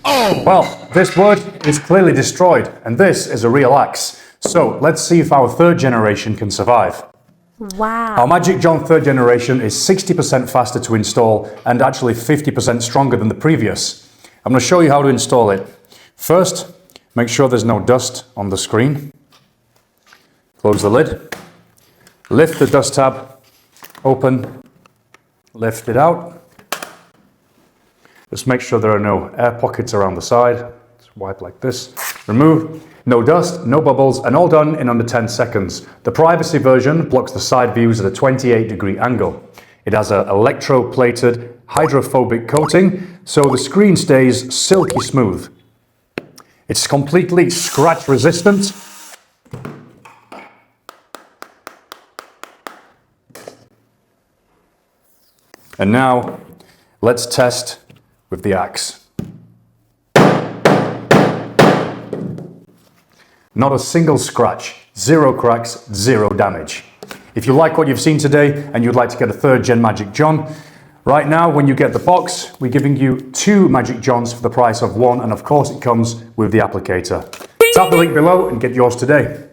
Well, this wood is clearly destroyed, and this is a real axe. So let's see if our third generation can survive. Wow. Our MagicJohn third generation is 60% faster to install and actually 50% stronger than the previous. I'm going to show you how to install it. First, make sure there's no dust on the screen. Close the lid. Lift the dust tab, open, lift it out. Just make sure there are no air pockets around the side. Just wipe like this. Remove. No dust, no bubbles, and all done in under 10 seconds. The privacy version blocks the side views at a 28-degree angle. It has an electroplated hydrophobic coating, so the screen stays silky smooth. It's completely scratch resistant. And now, let's test with the axe. Not a single scratch, 0 cracks, 0 damage. If you like what you've seen today and you'd like to get a 3rd gen MagicJohn, right now when you get the box, we're giving you 2 MagicJohns for the price of 1, and of course it comes with the applicator. Tap the link below and get yours today.